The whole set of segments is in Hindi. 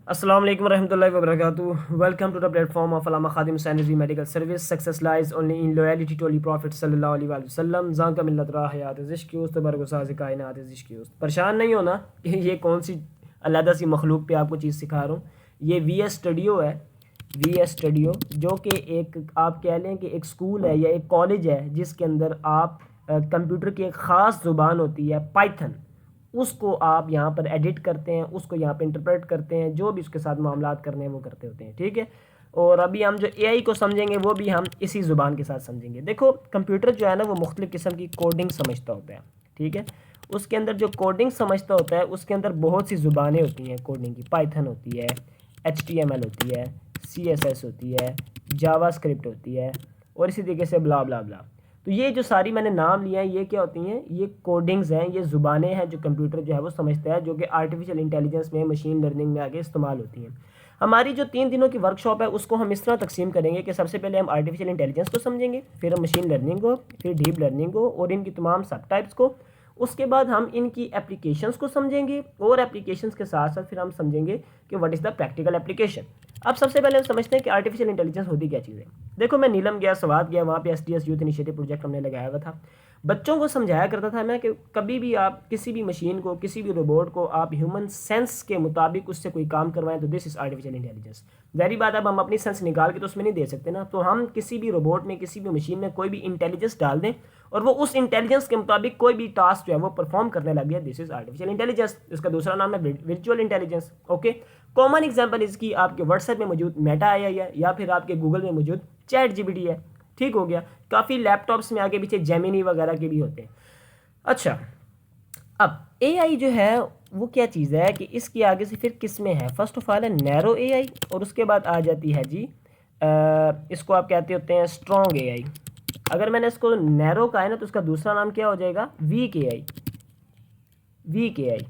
अस्सलाम वालेकुम रहमतुल्लाहि व बरकातुहू। Welcome to the platform of Allama Khadim sanitary medical service. Success lies only in loyalty to holy prophet सल्लल्लाहु अलैहि वसल्लम। जाका मिल्लत राह हयात इश्क उस्त बरगुसाज़ कायनात इश्क उस्त। परेशान नहीं होना कि ये कौन सी अलहदा सी मखलूक पे आपको चीज़ सिखा रहा हूँ। ये VS स्टूडियो है। VS स्टूडियो जो कि एक आप कह लें कि एक स्कूल है या एक कॉलेज है जिसके अंदर आप कंप्यूटर की एक ख़ास ज़ुबान होती है पाइथन, उसको आप यहाँ पर एडिट करते हैं, उसको यहाँ पे इंटरप्रेट करते हैं, जो भी उसके साथ मामलात करने हैं वो करते होते हैं। ठीक है। और अभी हम जो AI को समझेंगे वो भी हम इसी ज़ुबान के साथ समझेंगे। देखो कंप्यूटर जो है ना वो मुख्तलिफ़ किस्म की कोडिंग समझता होता है। ठीक है। उसके अंदर जो कोडिंग समझता होता है उसके अंदर बहुत सी ज़ुबानें होती हैं कोडिंग की। पाइथन होती है, HTML होती है, CSS होती है, जावास्क्रिप्ट होती है और इसी तरीके से ब्ला ब्ला ब्ला। तो ये जो सारी मैंने नाम लिया है ये क्या होती हैं? ये कोडिंग्स हैं, ये ज़ुबानें हैं जो कंप्यूटर जो है वो समझता है, जो कि आर्टिफिशियल इंटेलिजेंस में, मशीन लर्निंग में आगे इस्तेमाल होती हैं। हमारी जो 3 दिनों की वर्कशॉप है उसको हम इस तरह तकसीम करेंगे कि सबसे पहले हम आर्टिफिशियल इंटेलिजेंस को समझेंगे, फिर हम मशीन लर्निंग को, फिर डीप लर्निंग को और इनकी तमाम सब टाइप्स को। उसके बाद हम इनकी एप्लीकेशंस को समझेंगे और एप्लीकेशंस के साथ साथ फिर हम समझेंगे कि what is the practical application. अब सबसे पहले हम समझते हैं कि आर्टिफिशियल इंटेलिजेंस होती क्या चीज़ है। देखो मैं नीलम गया, स्वात गया, वहाँ पे SDS यूथ इनिशिएटिव प्रोजेक्ट हमने लगाया हुआ था। बच्चों को समझाया करता था मैं कि कभी भी आप किसी भी मशीन को, किसी भी रोबोट को आप ह्यूमन सेंस के मुताबिक उससे कोई काम करवाएं तो दिस इज़ आर्टिफिशियल इंटेलिजेंस। जाहिर बात है अब हम अपनी सेंस निकाल के तो उसमें नहीं दे सकते ना, तो हम किसी भी रोबोट में, किसी भी मशीन में कोई भी इंटेलिजेंस डाल दें और वो उस इंटेलिजेंस के मुताबिक कोई भी टास्क जो है वो परफॉर्म करने लग गया, दिस इज आर्टिफिशियल इंटेलिजेंस। इसका दूसरा नाम है virtual intelligence. Okay. Common example इसकी आपके व्हाट्सएप में मौजूद मेटा AI है या फिर आपके गूगल में मौजूद ChatGPT है। ठीक हो गया। काफ़ी लैपटॉप्स में आगे पीछे जेमिनी वगैरह के भी होते हैं। अच्छा, अब AI जो है वो क्या चीज़ है कि इसकी आगे से फिर किस्में हैं। फर्स्ट ऑफ ऑल है नैरो AI और उसके बाद आ जाती है जी इसको आप कहते होते हैं स्ट्रॉन्ग AI। अगर मैंने इसको नैरो कहा है ना तो उसका दूसरा नाम क्या हो जाएगा? Week AI। वीक AI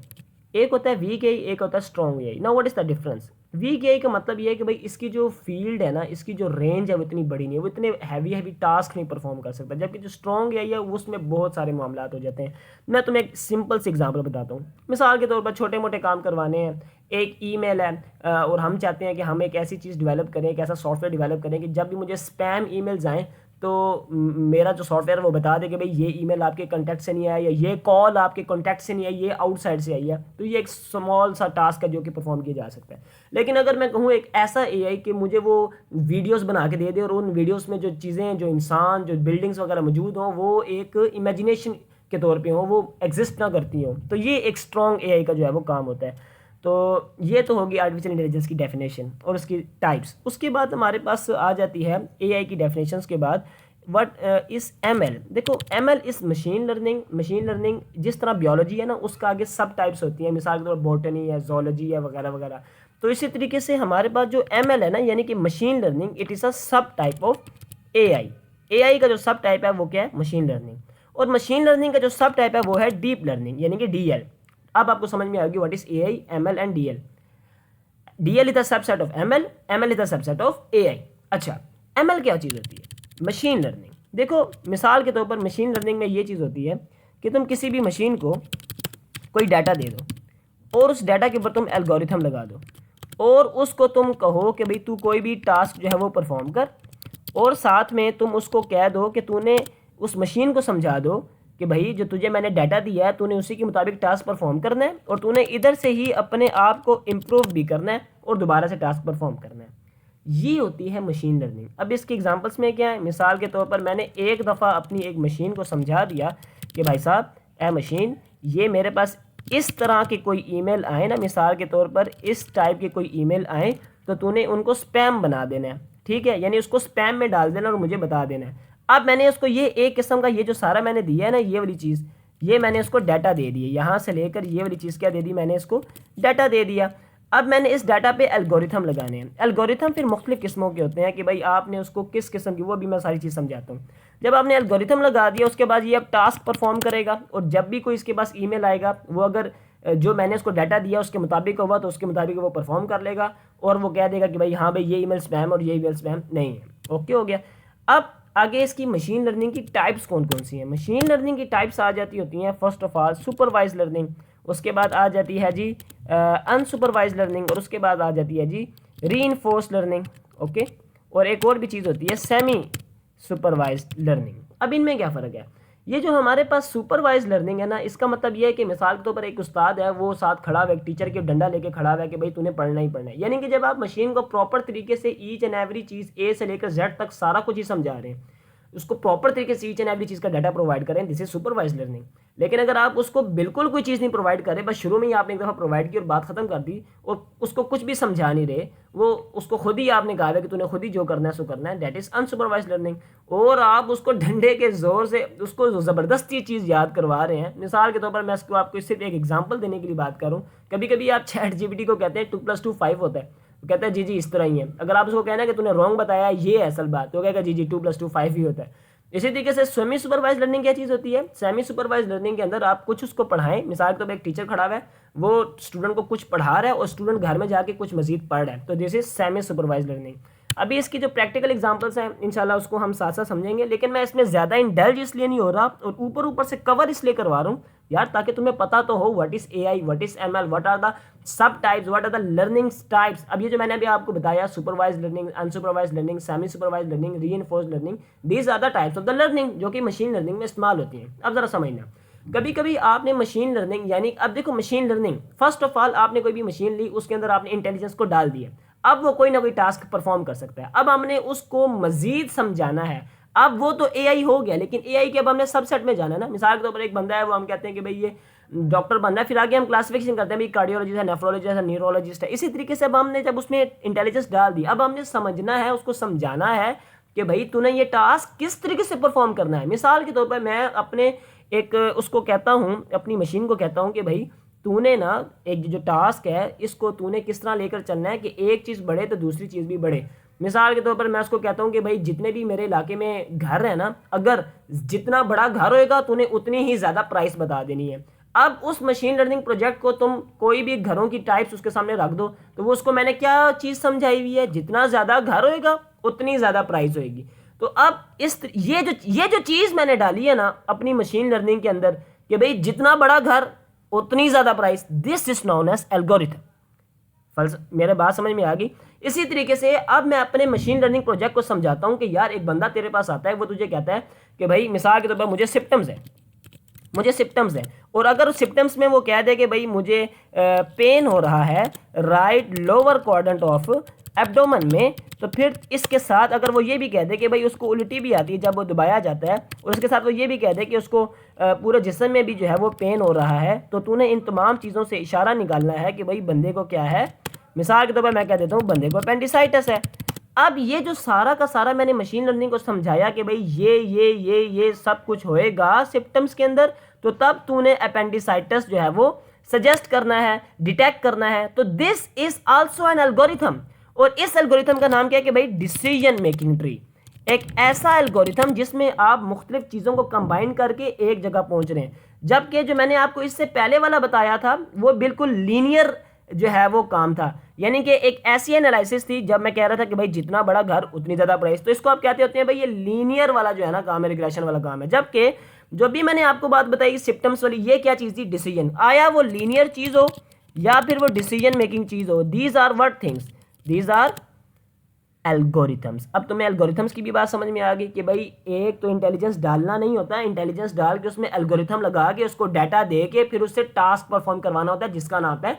एक होता है वीक AI, एक होता है strong AI। Now what is the difference? Weak AI का मतलब ये है कि भाई इसकी जो फील्ड है ना, इसकी जो रेंज है वो इतनी बड़ी नहीं है, वो इतने हैवी टास्क नहीं परफॉर्म कर सकता, जबकि जो स्ट्रॉन्ग AI है उसमें बहुत सारे मामला हो जाते हैं। मैं तुम्हें एक सिंपल से एग्जांपल बताता हूँ। मिसाल के तौर पर छोटे मोटे काम करवाने हैं, एक ईमेल है और हम चाहते हैं कि हम एक ऐसी चीज़ डेवलप करें, एक ऐसा सॉफ्टवेयर डेवलप करें कि जब भी मुझे स्पैम ईमेल्स आएँ तो मेरा जो सॉफ्टवेयर है वो बता दे कि भाई ये ईमेल आपके कॉन्टैक्ट से नहीं आया या ये कॉल आपके कॉन्टैक्ट से नहीं आई, ये आउटसाइड से आई है। तो ये एक स्मॉल सा टास्क है जो कि परफॉर्म किया जा सकता है। लेकिन अगर मैं कहूँ एक ऐसा AI कि मुझे वो वीडियोस बना के दे दे और उन वीडियोस में जो चीज़ें, जो इंसान, जो बिल्डिंग्स वगैरह मौजूद हों वो एक इमेजिनेशन के तौर पे हो, वो एग्जिस्ट ना करती हो, तो ये एक स्ट्रॉन्ग AI का जो है वो काम होता है। तो ये तो होगी आर्टिफिशियल इंटेलिजेंस की डेफिनेशन और उसकी टाइप्स। उसके बाद हमारे पास आ जाती है AI की डेफिनेशंस के बाद व्हाट इज ML। देखो ML इस मशीन लर्निंग। मशीन लर्निंग जिस तरह बायोलॉजी है ना उसका आगे सब टाइप्स होती हैं, मिसाल के तौर पर बॉटनी है, जोलॉजी है वगैरह वगैरह। तो इसी तरीके से हमारे पास जो ML है ना यानी कि machine learning, it is a सब टाइप ऑफ AI। AI का जो सब टाइप है वो क्या है? Machine learning. और मशीन लर्निंग का जो सब टाइप है वो है डीप लर्निंग यानी कि DL। अब आपको समझ में आएगी what is AI, ML and DL। DL is the subset of ML, ML is the subset of AI। अच्छा, ML क्या चीज़ होती है? Machine learning. देखो मिसाल के तौर पर मशीन लर्निंग में ये चीज़ होती है कि तुम किसी भी मशीन को कोई डाटा दे दो और उस डाटा के ऊपर तुम एल्गोरिथम लगा दो और उसको तुम कहो कि भाई तू कोई भी टास्क जो है वो परफॉर्म कर, और साथ में तुम उसको कह दो कि तूने उस मशीन को समझा दो कि भाई जो तुझे मैंने डाटा दिया है तूने उसी के मुताबिक टास्क परफॉर्म करना है और तूने इधर से ही अपने आप को इम्प्रूव भी करना है और दोबारा से टास्क परफॉर्म करना है। ये होती है मशीन लर्निंग। अब इसके एग्जांपल्स में क्या है? मिसाल के तौर पर मैंने एक दफ़ा अपनी एक मशीन को समझा दिया कि भाई साहब ए मशीन, ये मेरे पास इस तरह के कोई ईमेल आए ना, मिसाल के तौर पर इस टाइप के कोई ईमेल आए तो तूने उनको स्पैम बना देना है। ठीक है, यानी उसको स्पैम में डाल देना और मुझे बता देना है। अब मैंने उसको ये एक किस्म का ये जो सारा मैंने दिया है ना ये वाली चीज़, ये मैंने इसको डाटा दे दिया, यहाँ से लेकर ये वाली चीज़ क्या दे दी? मैंने इसको डाटा दे दिया। अब मैंने इस डाटा पे एल्गोरिथम लगाने हैं। एल्गोरिथम फिर मुख्तलिफ किस्मों के होते हैं कि भाई आपने उसको किस किस्म की, वो भी मैं सारी चीज़ समझाता हूँ। जब आपने एल्गोरिथम लगा दिया उसके बाद ये अब टास्क परफॉर्म करेगा और जब भी कोई इसके पास ईमेल आएगा वो अगर जो मैंने उसको डाटा दिया उसके मुताबिक हुआ तो उसके मुताबिक वो परफॉर्म कर लेगा और वो कह देगा कि भाई हाँ भाई ये ईमेल स्पैम और ये ईमेल स्पैम नहीं है। ओके हो गया। अब आगे इसकी मशीन लर्निंग की टाइप्स कौन कौन सी हैं? मशीन लर्निंग की टाइप्स आ जाती होती हैं first of all supervise learning, उसके बाद आ जाती है जी अनसुपरवाइज लर्निंग, और उसके बाद आ जाती है जी रीइंफोर्स लर्निंग। ओके, और एक और भी चीज़ होती है सेमी सुपरवाइज लर्निंग। अब इनमें क्या फ़र्क है? ये जो हमारे पास सुपरवाइज लर्निंग है ना, इसका मतलब ये है कि मिसाल के तौर पर एक उस्ताद है, वो साथ खड़ा हुआ है, टीचर के डंडा लेके खड़ा हुआ है कि भाई तूने पढ़ना ही पढ़ना है। यानी कि जब आप मशीन को प्रॉपर तरीके से ईच एंड एवरी चीज़ ए से लेकर जेड तक सारा कुछ ही समझा रहे हैं, उसको प्रॉपर तरीके से ईच एंड एवरी चीज़ का डाटा प्रोवाइड करें, दिस इज सुपरवाइज लर्निंग। लेकिन अगर आप उसको बिल्कुल कोई चीज़ नहीं प्रोवाइड करें, बस शुरू में ही आपने एक दफ़ा प्रोवाइड की और बात खत्म कर दी और उसको कुछ भी समझा नहीं रहे, वो उसको खुद ही आपने कहा है कि तूने खुद ही जो करना है सो करना है, दैट इज़ अनसुपरवाइज लर्निंग। और आप उसको डंडे के जोर से उसको ज़बरदस्ती चीज़ याद करवा रहे हैं। मिसाल के तौर पर मैं इसको आपको सिर्फ एक एग्जाम्पल देने के लिए बात करूँ, कभी कभी आप ChatGPT को कहते हैं 2+2 5 होता है, वो कहता है जी जी इस तरह ही है। अगर आप उसको कहना है कि तूने रॉन्ग बताया ये है असल बात, तो कहेगा जी जी 2+2 5 ही होता है। इसी तरीके से सेमी सुपरवाइज लर्निंग क्या चीज़ होती है? सेमी सुपरवाइज लर्निंग के अंदर आप कुछ उसको पढ़ाएं, मिसाल के तौर पर एक टीचर खड़ा हुआ है, वो स्टूडेंट को कुछ पढ़ा रहा है और स्टूडेंट घर में जाके कुछ मजीद पढ़ रहा है, तो this is semi supervise learning. अभी इसकी जो प्रैक्टिकल एग्जांपल्स हैं इंशाल्लाह उसको हम साथ साथ समझेंगे, लेकिन मैं इसमें ज़्यादा इंडल्ज इसलिए नहीं हो रहा और ऊपर ऊपर से कवर इसलिए करवा रहा हूँ यार, ताकि तुम्हें पता तो हो what is AI, what is ML, what are the sub types, what are the learning types. अब ये जो मैंने अभी आपको बताया, supervise learning, unsupervise learning, semi supervise learning, reinforce learning, these are the types of the learning जो कि मशीन लर्निंग में इस्तेमाल होती हैं। अब ज़रा समझना, कभी कभी आपने मशीन लर्निंग, यानी अब देखो machine learning, first of all आपने कोई भी मशीन ली, उसके अंदर आपने इंटेलिजेंस को डाल दिया, अब वो कोई ना कोई टास्क परफॉर्म कर सकता है। अब हमने उसको मजीद समझाना है, अब वो तो AI हो गया, लेकिन AI के अब हमने सबसेट में जाना है ना। मिसाल के तौर पर एक बंदा है, वो हम कहते हैं कि भाई ये डॉक्टर बनना है, फिर आगे हम क्लासिफिकेशन करते हैं भाई कार्डियोलॉजिस्ट है, नेफ्रोलॉजिस्ट है, न्यूरोलॉजिस्ट है। इसी तरीके से अब हमने जब उसमें इंटेलिजेंस डाल दी, अब हमने समझना है, उसको समझाना है कि भाई तूने ये टास्क किस तरीके से परफॉर्म करना है। मिसाल के तौर पर मैं अपने एक उसको कहता हूँ, अपनी मशीन को कहता हूँ कि भाई तूने ना एक जो टास्क है इसको तूने किस तरह लेकर चलना है कि एक चीज़ बढ़े तो दूसरी चीज़ भी बढ़े। मिसाल के तौर पर मैं उसको कहता हूँ कि भाई जितने भी मेरे इलाके में घर है ना, अगर जितना बड़ा घर होएगा तूने उतनी ही ज़्यादा प्राइस बता देनी है। अब उस मशीन लर्निंग प्रोजेक्ट को तुम कोई भी घरों की टाइप्स उसके सामने रख दो, तो वो उसको मैंने क्या चीज़ समझाई हुई है, जितना ज़्यादा घर होएगा उतनी ज़्यादा प्राइस होएगी। तो अब ये जो चीज़ मैंने डाली है ना अपनी मशीन लर्निंग के अंदर कि भाई जितना बड़ा घर उतनी ज़्यादा price, this is known as algorithm. मेरे बात समझ में आ गई? इसी तरीके से अब मैं अपने मशीन लर्निंग प्रोजेक्ट को समझाता हूँ कि यार एक बंदा तेरे पास आता है, वो तुझे कहता है कि भाई मिसाल के तौर पर मुझे सिम्टम्स है, और अगर उस सिम्टम्स में वो कह दे कि भाई मुझे पेन हो रहा है right lower quadrant of abdomen में, तो फिर इसके साथ अगर वो ये भी कह दे कि भाई उसको उल्टी भी आती है जब वो दबाया जाता है, और उसके साथ वो ये भी कह दे कि उसको पूरे जिस्म में भी जो है वो पेन हो रहा है, तो तूने इन तमाम चीज़ों से इशारा निकालना है कि भाई बंदे को क्या है। मिसाल के तौर पर मैं कह देता हूँ बंदे को अपेंडिसाइटिस है। अब ये जो सारा का सारा मैंने मशीन लर्निंग को समझाया कि भाई ये सब कुछ होएगा सिम्टम्स के अंदर, तो तब तूने अपेंडिसाइटिस जो है वो सजेस्ट करना है, डिटेक्ट करना है। तो this is also an algorithm, और इस एल्गोरिथम का नाम क्या है कि भाई डिसीजन मेकिंग ट्री। एक ऐसा एल्गोरिथम जिसमें आप मुख्तलिफ चीज़ों को कंबाइन करके एक जगह पहुंच रहे हैं, जबकि जो मैंने आपको इससे पहले वाला बताया था वो बिल्कुल लीनियर जो है वो काम था, यानी कि एक ऐसी एनालिसिस थी जब मैं कह रहा था कि भाई जितना बड़ा घर उतनी ज़्यादा प्राइस, तो इसको आप कहते होते हैं भाई ये लीनियर वाला जो है ना काम है, रिग्रेशन वाला काम है। जबकि जो भी मैंने आपको बात बताई सिम्टम्स वाली, ये क्या चीज़ थी, डिसीजन। आया वो लीनियर चीज़ हो या फिर वो डिसीजन मेकिंग चीज़ हो, these are what things, these are algorithms. अब तुम्हें एल्गोरिथम्स की भी बात समझ में आ गई कि भाई एक तो इंटेलिजेंस डालना नहीं होता है, इंटेलिजेंस डाल के उसमें एल्गोरिथम लगा के उसको डाटा दे के फिर उससे टास्क परफॉर्म करवाना होता है, जिसका नाम है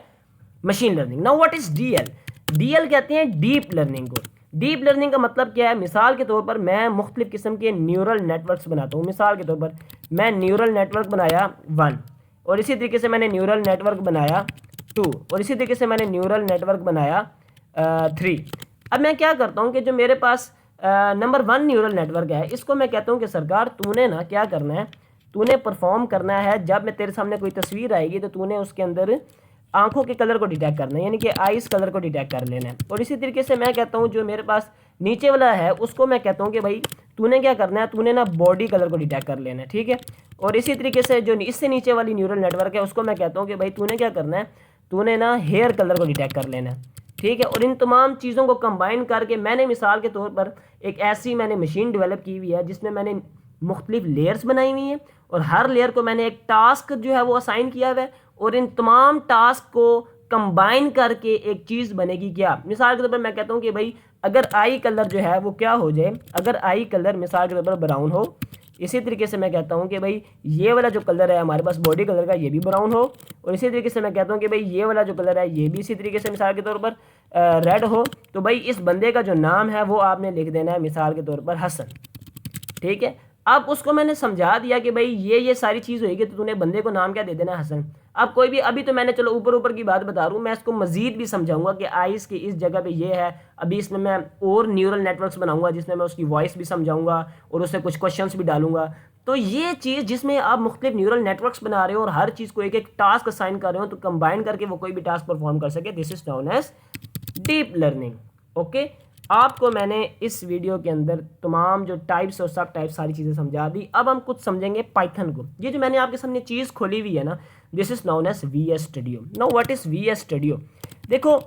machine learning. Now what is DL? DL कहते हैं डीप लर्निंग को। डीप लर्निंग का मतलब क्या है? मिसाल के तौर पर मैं मुख्तलिफ किस्म के न्यूरल नेटवर्क्स बनाता हूँ। मिसाल के तौर पर मैं न्यूरल नेटवर्क बनाया 1, और इसी तरीके से मैंने न्यूरल नेटवर्क बनाया 2, और इसी तरीके से मैंने न्यूरल नेटवर्क बनाया 3। अब मैं क्या करता हूँ कि जो मेरे पास नंबर 1 न्यूरल नेटवर्क है, इसको मैं कहता हूँ कि सरकार तूने ना क्या करना है, तूने परफॉर्म करना है, जब मैं तेरे सामने कोई तस्वीर आएगी तो तूने उसके अंदर आंखों के कलर को डिटेक्ट करना है, यानी कि आइस कलर को डिटेक्ट कर लेना है। और इसी तरीके से मैं कहता हूँ जो मेरे पास नीचे वाला है उसको मैं कहता हूँ कि भाई तूने क्या करना है, तूने ना बॉडी कलर को डिटेक्ट कर लेना है, ठीक है। और इसी तरीके से जो इससे नीचे वाली न्यूरल नेटवर्क है उसको मैं कहता हूँ कि भाई तूने क्या करना है, तूने ना हेयर कलर को डिटेक्ट कर लेना है, ठीक है। और इन तमाम चीज़ों को कंबाइन करके मैंने मिसाल के तौर पर एक ऐसी मैंने मशीन डेवलप की हुई है जिसमें मैंने मुख्तलिफ लेयर्स बनाई हुई हैं, और हर लेयर को मैंने एक टास्क जो है वो असाइन किया हुआ है, और इन तमाम टास्क को कंबाइन करके एक चीज़ बनेगी क्या। मिसाल के तौर पर मैं कहता हूँ कि भाई अगर आई कलर जो है वो क्या हो जाए, अगर आई कलर मिसाल के तौर पर ब्राउन हो, इसी तरीके से मैं कहता हूँ कि भाई ये वाला जो कलर है हमारे पास बॉडी कलर का ये भी ब्राउन हो, और इसी तरीके से मैं कहता हूँ कि भाई ये वाला जो कलर है ये भी इसी तरीके से मिसाल के तौर पर रेड हो, तो भाई इस बंदे का जो नाम है वो आपने लिख देना है मिसाल के तौर पर हसन। ठीक है, अब उसको मैंने समझा दिया कि भाई ये सारी चीज़ होगी तो तूने बंदे को नाम क्या दे देना, हसन। अब कोई भी, अभी तो मैंने चलो ऊपर ऊपर की बात बता रहा हूँ, मैं इसको मजीद भी समझाऊंगा कि आइस की इस जगह पे ये है। अभी इसमें मैं और न्यूरल नेटवर्क्स बनाऊंगा जिसमें मैं उसकी वॉइस भी समझाऊंगा और उससे कुछ क्वेश्चंस भी डालूंगा। तो ये चीज़ जिसमें आप मुख्तलिफ न्यूरल नेटवर्क्स बना रहे हो और हर चीज़ को एक एक टास्क असाइन कर रहे हो तो कंबाइन करके वो कोई भी टास्क परफॉर्म कर सके, this is known as deep learning. Okay, आपको मैंने इस वीडियो के अंदर तमाम जो टाइप्स और सब टाइप्स सारी चीज़ें समझा दी। अब हम कुछ समझेंगे पाइथन को। ये जो मैंने आपके सामने चीज़ खोली हुई है ना, this is known as VS studio. Know what is VS studio? देखो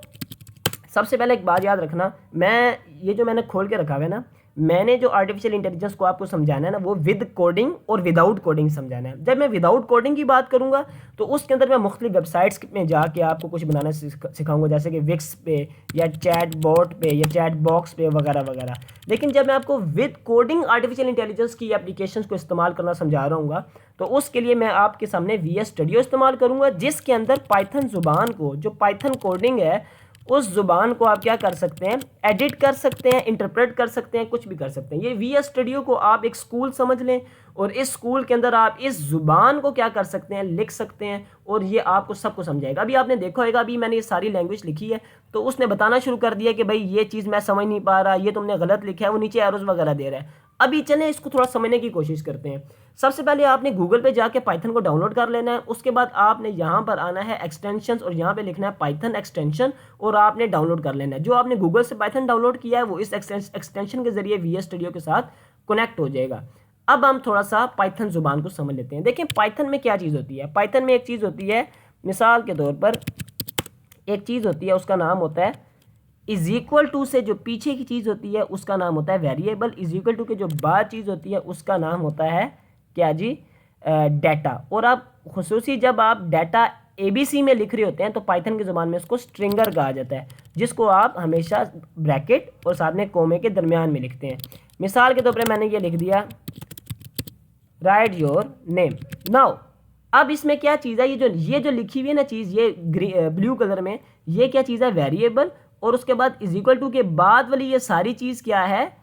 सबसे पहले एक बात याद रखना, मैं ये जो मैंने खोल के रखा हुआ है ना, मैंने जो आर्टिफिशियल इंटेलिजेंस को आपको समझाना है ना वो विद कोडिंग और विदाउट कोडिंग समझाना है। जब मैं विदाउट कोडिंग की बात करूंगा तो उसके अंदर मैं मुख्तलिफ वेबसाइट्स में जाके आपको कुछ बनाना सिखाऊंगा, जैसे कि विक्स पे या चैट बोट पे या चैट बॉक्स पे वगैरह वगैरह। लेकिन जब मैं आपको विद कोडिंग आर्टिफिशियल इंटेलिजेंस की एप्लीकेशन को इस्तेमाल करना समझा रहा हूँ तो उसके लिए मैं आपके सामने VS स्टूडियो इस्तेमाल करूँगा, जिसके अंदर पाइथन ज़ुबान को, जो पाइथन कोडिंग है उस ज़ुबान को आप क्या कर सकते हैं, एडिट कर सकते हैं, इंटरप्रेट कर सकते हैं, कुछ भी कर सकते हैं। ये VS स्टूडियो को आप एक स्कूल समझ लें और इस स्कूल के अंदर आप इस ज़ुबान को क्या कर सकते हैं, लिख सकते हैं और ये आपको सबको समझाएगा। अभी आपने देखा होगा, अभी मैंने ये सारी लैंग्वेज लिखी है तो उसने बताना शुरू कर दिया कि भाई ये चीज़ मैं समझ नहीं पा रहा, ये तुमने गलत लिखा है, वो नीचे एरोज वगैरह दे रहा है। अभी चलें इसको थोड़ा समझने की कोशिश करते हैं। सबसे पहले आपने गूगल पे जाके पाइथन को डाउनलोड कर लेना है, उसके बाद आपने यहाँ पर आना है एक्सटेंशंस और यहाँ पे लिखना है पाइथन एक्सटेंशन और आपने डाउनलोड कर लेना है। जो आपने गूगल से पाइथन डाउनलोड किया है वो इस एक्सटेंशन के जरिए VS स्टूडियो के साथ कनेक्ट हो जाएगा। अब हम थोड़ा सा पाइथन जुबान को समझ लेते हैं। देखिए पाइथन में क्या चीज़ होती है, पाइथन में एक चीज़ होती है, मिसाल के तौर पर एक चीज़ होती है उसका नाम होता है इज इक्वल टू से जो पीछे की चीज़ होती है उसका नाम होता है वेरिएबल, इज इक्वल टू के जो बाद चीज़ होती है उसका नाम होता है क्या जी, डाटा। और आप खुसूसी जब आप डाटा ABC में लिख रहे होते हैं तो पाइथन की ज़ुबान में उसको स्ट्रिंगर कहा जाता है, जिसको आप हमेशा ब्रैकेट और साथ में कोमे के दरमियान में लिखते हैं। मिसाल के तौर पर मैंने ये लिख दिया राइट योर नेम नाउ। अब इसमें क्या चीज़ है, ये जो लिखी हुई है ना चीज़, ये ब्लू कलर में, ये क्या चीज़ है, वेरिएबल। और उसके बाद इज इक्वल टू के बाद वाली ये सारी चीज़ क्या है,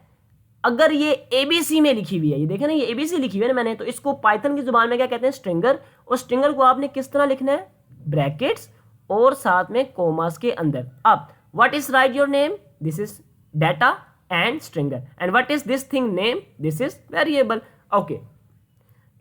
अगर ये ABC में लिखी हुई है, ये देखें ना ये ABC लिखी हुई है ना मैंने, तो इसको पाइथन की जुबान में क्या कहते हैं, स्ट्रिंगर। और स्ट्रिंगर को आपने किस तरह लिखना है, ब्रैकेट्स और साथ में कोमास के अंदर। अब what is right your name, this is data and stringer, and what is this thing name, this is variable. Okay,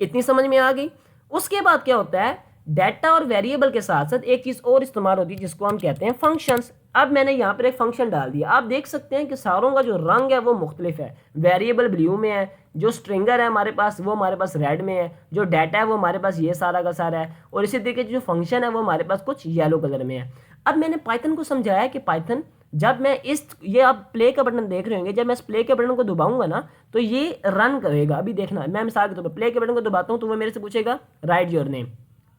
इतनी समझ में आ गई। उसके बाद क्या होता है, डाटा और वेरिएबल के साथ साथ एक चीज़ और इस्तेमाल होती है जिसको हम कहते हैं फंक्शंस। अब मैंने यहाँ पर एक फंक्शन डाल दिया, आप देख सकते हैं कि सारों का जो रंग है वो मुख्तलिफ है। वेरिएबल ब्लू में है, जो स्ट्रिंगर है हमारे पास वो हमारे पास रेड में है, जो डाटा है वो हमारे पास ये सारा का सारा है, और इसी तरीके से जो फंक्शन है वो हमारे पास कुछ येलो कलर में है। अब मैंने पाइथन को समझाया कि पाइथन जब मैं ये आप प्ले का बटन देख रहे होंगे, जब मैं इस प्ले के बटन को दबाऊंगा ना तो ये रन करेगा। अभी देखना, मैं मिसाल के तौर पर प्ले के बटन को दबाता हूँ तो वो मेरे से पूछेगा राइट योर नेम,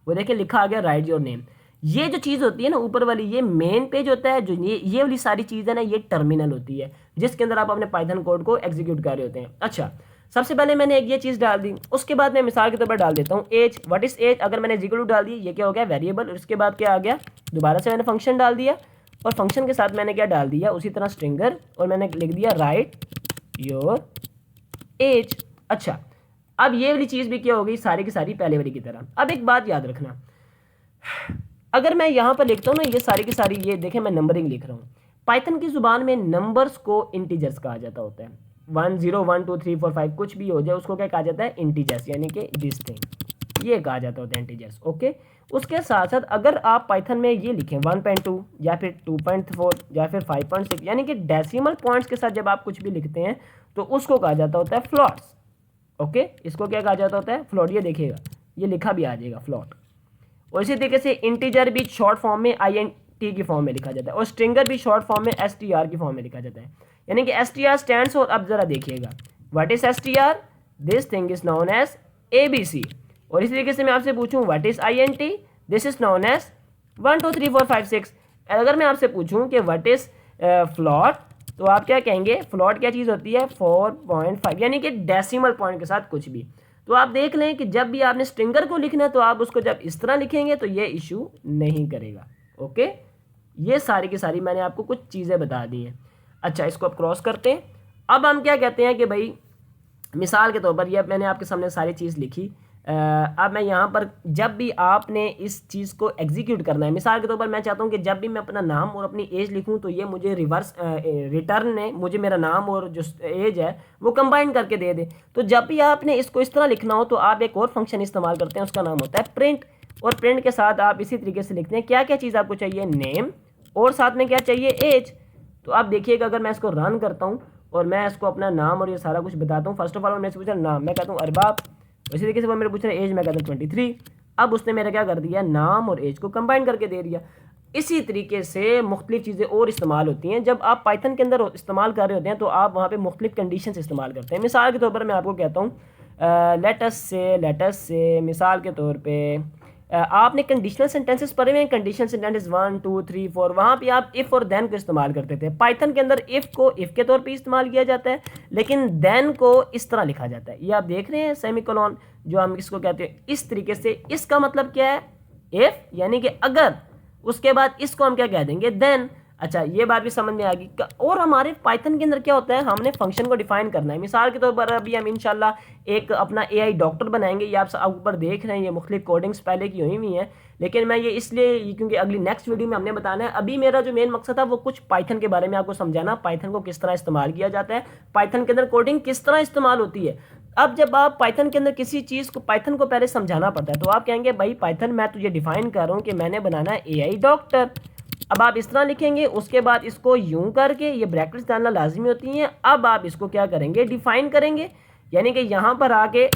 वो देखिए लिखा आ गया राइट योर नेम। ये जो चीज़ होती है ना ऊपर वाली, ये मेन पेज होता है, जो ये वाली सारी चीज़ है ना ये टर्मिनल होती है जिसके अंदर आप अपने पाइथन कोड को एग्जीक्यूट कर रहे होते हैं। अच्छा, सबसे पहले मैंने एक ये चीज़ डाल दी, उसके बाद मैं मिसाल के तौर पर डाल देता हूँ एज, व्हाट इज एज। अगर मैंने इक्वल टू डाल दी, ये क्या हो गया, वेरिएबल। उसके बाद क्या आ गया, दोबारा से मैंने फंक्शन डाल दिया और फंक्शन के साथ मैंने क्या डाल दिया, उसी तरह स्ट्रिंगर, और मैंने लिख दिया राइट योर एज। अच्छा, अब ये वाली चीज़ भी क्या हो गई, सारी की सारी पहले वाली की तरह। अब एक बात याद रखना, अगर मैं यहाँ पर लिखता हूँ ना ये सारी की सारी, ये देखें मैं नंबरिंग लिख रहा हूँ। पाइथन की जुबान में नंबर्स को इंटीजर्स कहा जाता होता है। 1 0 1 2 3 4 5 कुछ भी हो जाए उसको क्या कहा जाता है, इंटीजर्स, यानी कि दिस थिंग, ये कहा जाता होता है इंटीजर्स। ओके, उसके साथ साथ अगर आप पाइथन में ये लिखें 1.2 या फिर 2.4 या फिर 5.6, यानी कि डेसिमल पॉइंट्स के साथ जब आप कुछ भी लिखते हैं तो उसको कहा जाता होता है फ्लॉट्स। ओके, इसको क्या कहा जाता होता है, फ्लॉट। ये देखिएगा ये लिखा भी आ जाएगा फ्लॉट। और इसी तरीके से इंटीजर भी शॉर्ट फॉर्म में INT की फॉर्म में लिखा जाता है, और स्ट्रिंगर भी शॉर्ट फॉर्म में STR की फॉर्म में लिखा जाता है, यानी कि STR स्टैंड्स फॉर, अब जरा देखिएगा what is STR, this thing is known as ABC। और इसी तरीके से मैं आपसे पूछूं what is INT, this is known as 1 2 3 4 5 6। अगर मैं आपसे पूछूं कि व्हाट इज फ्लॉट, तो आप क्या कहेंगे? फ्लॉट क्या चीज़ होती है? 4.5, यानी कि डेसिमल पॉइंट के साथ कुछ भी। तो आप देख लें कि जब भी आपने स्ट्रिंगर को लिखना है तो आप उसको जब इस तरह लिखेंगे तो ये इशू नहीं करेगा। ओके, ये सारी की सारी मैंने आपको कुछ चीज़ें बता दी हैं। अच्छा, इसको अब क्रॉस करते हैं। अब हम क्या कहते हैं कि भाई मिसाल के तौर पर ये मैंने आपके सामने सारी चीज़ लिखी। अब मैं यहाँ पर जब भी आपने इस चीज़ को एग्जीक्यूट करना है, मिसाल के तौर पर मैं चाहता हूँ कि जब भी मैं अपना नाम और अपनी एज लिखूँ तो ये मुझे रिवर्स रिटर्न ने मुझे मेरा नाम और जो एज है वो कंबाइन करके दे दे। तो जब भी आपने इसको इस तरह लिखना हो तो आप एक और फंक्शन इस्तेमाल करते हैं, उसका नाम होता है प्रिंट। और प्रिंट के साथ आप इसी तरीके से लिखते हैं क्या क्या चीज़ आपको चाहिए, नेम, और साथ में क्या चाहिए, एज। तो आप देखिएगा अगर मैं इसको रन करता हूँ और मैं इसको अपना नाम और ये सारा कुछ बताता हूँ। फर्स्ट ऑफ ऑल मैं पूछ रहा नाम, मैं कहता हूँ अरबाब। इसी तरीके से वो मेरे पूछ रहे एज, मैं कहता हूँ 23। अब उसने मेरा क्या कर दिया, नाम और एज को कंबाइन करके दे दिया। इसी तरीके से मुख्तलिफ चीज़ें और इस्तेमाल होती हैं। जब आप पाइथन के अंदर इस्तेमाल कर रहे होते हैं तो आप वहाँ पे मुख्तलिफ कंडीशंस इस्तेमाल करते हैं। मिसाल के तौर पर मैं आपको कहता हूँ लेटस से मिसाल के तौर पे आपने कंडीशनल सेंटेंसेस पढ़े हुए हैं, कंडीशनल सेंटेंसेस 1 2 3 4, वहाँ पे आप इफ़ और देन को इस्तेमाल करते थे। पाइथन के अंदर इफ़ को इफ़ के तौर पे इस्तेमाल किया जाता है, लेकिन देन को इस तरह लिखा जाता है। ये आप देख रहे हैं सेमीकोलन, जो हम इसको कहते हैं इस तरीके से। इसका मतलब क्या है, इफ़ यानी कि अगर, उसके बाद इसको हम क्या कह देंगे, देन। अच्छा, ये बात भी समझ में आ गई। और हमारे पाइथन के अंदर क्या होता है, हमने फंक्शन को डिफाइन करना है। मिसाल के तौर पर अभी हम इंशाल्लाह एक अपना एआई डॉक्टर बनाएंगे। ये आप ऊपर देख रहे हैं, ये मुख्तलिफ कोडिंग्स पहले की हुई हैं, लेकिन मैं ये इसलिए क्योंकि अगली नेक्स्ट वीडियो में हमने बताना है। अभी मेरा जो मेन मकसद था वो कुछ पाइथन के बारे में आपको समझाना, पाइथन को किस तरह इस्तेमाल किया जाता है, पाइथन के अंदर कोडिंग किस तरह इस्तेमाल होती है। अब जब आप पाइथन के अंदर किसी चीज़ को, पाइथन को पहले समझाना पड़ता है, तो आप कहेंगे भाई पाइथन मैं तुझे डिफाइन कर रहा हूँ कि मैंने बनाना है एआई डॉक्टर। अब आप इस तरह लिखेंगे, उसके बाद इसको यूं करके ये ब्रैकेट्स डालना लाजमी होती हैं। अब आप इसको क्या करेंगे, डिफाइन करेंगे, यानी कि यहाँ पर आके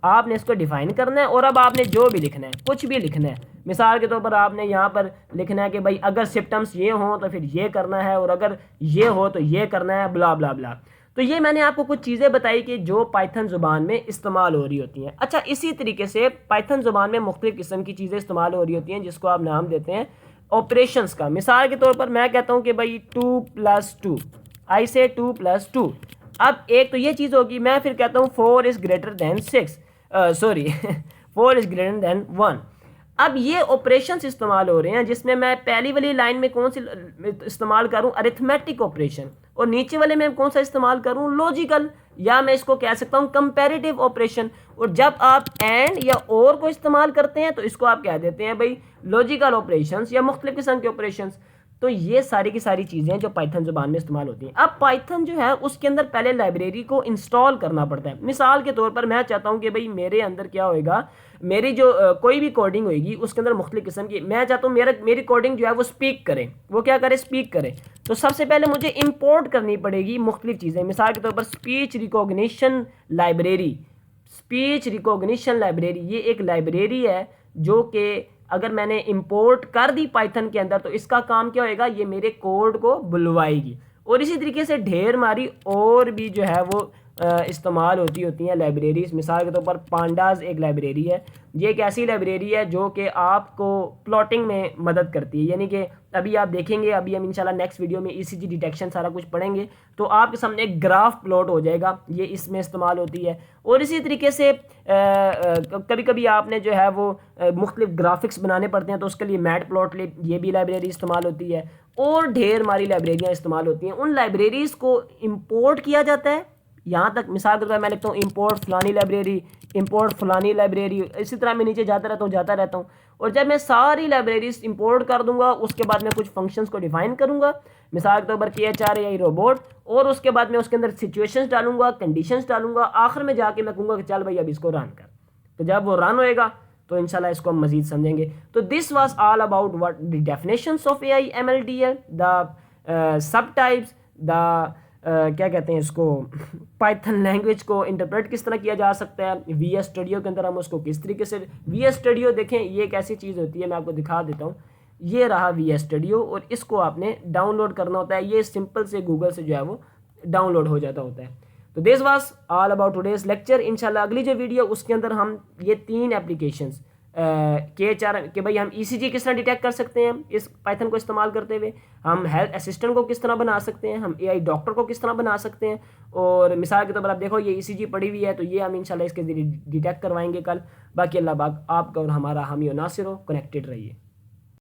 आपने इसको डिफाइन करना है। और अब आपने जो भी लिखना है, कुछ भी लिखना है, मिसाल के तौर पर आपने यहाँ पर लिखना है कि भाई अगर सिम्पटम्स ये हों तो फिर ये करना है, और अगर ये हो तो ये करना है, ब्ला ब्ला ब्ला। तो ये मैंने आपको कुछ चीज़ें बताई कि जो पाइथन ज़ुबान में इस्तेमाल हो रही होती हैं। अच्छा, इसी तरीके से पाइथन ज़ुबान में मुख्तलिफ़ किस्म की चीज़ें इस्तेमाल हो रही होती हैं, जिसको आप नाम देते हैं ऑपरेशंस का। मिसाल के तौर पर मैं कहता हूँ कि भाई 2+2, आई से 2+2। अब एक तो ये चीज़ होगी, मैं फिर कहता हूँ 4 is greater than 6, sorry 4 is greater than 1। अब ये ऑपरेशंस इस्तेमाल हो रहे हैं, जिसमें मैं पहली वाली लाइन में कौन सी इस्तेमाल करूं, अरिथमेटिक ऑपरेशन, और नीचे वाले में कौन सा इस्तेमाल करूं, लॉजिकल, या मैं इसको कह सकता हूं कंपैरेटिव ऑपरेशन। और जब आप एंड या और को इस्तेमाल करते हैं तो इसको आप कह देते हैं भाई लॉजिकल ऑपरेशंस या मुख्तलिफ किस्म के ऑपरेशंस। तो ये सारी की सारी चीज़ें जो पाइथन ज़ुबान में इस्तेमाल होती हैं। अब पाइथन जो है उसके अंदर पहले लाइब्रेरी को इंस्टॉल करना पड़ता है। मिसाल के तौर पर मैं चाहता हूँ कि भाई मेरे अंदर क्या होएगा, मेरी जो कोई भी कोडिंग होएगी उसके अंदर मुख्तलिफ किस्म की, मैं चाहता हूँ मेरी कोडिंग जो है वो स्पीक करे, वो क्या करे, स्पीक करे। तो सबसे पहले मुझे इंपोर्ट करनी पड़ेगी मुख्तलिफ चीज़ें। मिसाल के तौर पर speech recognition library, speech recognition library, ये एक लाइब्रेरी है जो कि अगर मैंने इंपोर्ट कर दी पाइथन के अंदर तो इसका काम क्या होएगा, ये मेरे कोड को बुलवाएगी। और इसी तरीके से ढेर मारी और भी जो है वो इस्तेमाल होती हैं लाइब्रेरीज। मिसाल के तौर पर पांडाज एक लाइब्रेरी है। ये एक ऐसी लाइब्रेरी है जो कि आपको प्लॉटिंग में मदद करती है, यानी कि अभी आप देखेंगे, अभी हम इंशाल्लाह नेक्स्ट वीडियो में ईसीजी डिटेक्शन सारा कुछ पढ़ेंगे, तो आपके सामने एक ग्राफ प्लॉट हो जाएगा, ये इसमें इस्तेमाल होती है। और इसी तरीके से कभी कभी आपने जो है वो मुख्तलिफ ग्राफिक्स बनाने पड़ते हैं, तो उसके लिए मैट प्लॉटलिब, ये भी लाइब्रेरी इस्तेमाल होती है। और ढेर मारी लाइब्रेरियाँ इस्तेमाल होती हैं। उन लाइब्रेरीज़ को इम्पोर्ट किया जाता है। यहाँ तक मिसाल के तौर पर मैं लिखता हूँ इंपोर्ट फलानी लाइब्रेरी, इंपोर्ट फलानी लाइब्रेरी, इसी तरह मैं नीचे जाता रहता हूँ। और जब मैं सारी लाइब्रेरीज इंपोर्ट कर दूंगा, उसके बाद मैं कुछ फंक्शंस को डिफाइन करूँगा, मिसाल के तौर पर KHRAI रोबोट, और उसके बाद मैं उसके अंदर सिचुएशंस डालूंगा, कंडीशंस डालूंगा, आखिर में जाके मैं कहूँगा कि चल भाई अब इसको रन कर। तो जब वो रन होएगा तो इंशाल्लाह इसको हम मजीद समझेंगे। तो this was all about what the definitions of AI MLDL, the sub types, the क्या कहते हैं इसको, पाइथन लैंग्वेज को इंटरप्रेट किस तरह किया जा सकता है, VS स्टूडियो के अंदर हम उसको किस तरीके से, VS स्टूडियो देखें ये एक ऐसी चीज़ होती है, मैं आपको दिखा देता हूँ। ये रहा VS स्टूडियो, और इसको आपने डाउनलोड करना होता है। ये सिंपल से गूगल से जो है वो डाउनलोड हो जाता होता है। तो this was all about today's lecture. इंशाल्लाह अगली जो वीडियो उसके अंदर हम ये 3 एप्लीकेशंस KHR कि भाई हम ECG किस तरह डिटेक्ट कर सकते हैं इस पाइथन को इस्तेमाल करते हुए, हम हेल्थ असिस्टेंट को किस तरह बना सकते हैं, हम AI डॉक्टर को किस तरह बना सकते हैं। और मिसाल के तौर पर आप देखो ये ECG पड़ी हुई है, तो ये हम इंशाल्लाह इसके जरिए डिटेक्ट करवाएंगे कल। बाकी अल्लाह पाक आपका और हमारा हामी और नासिर हो, कनेक्टेड रहिए।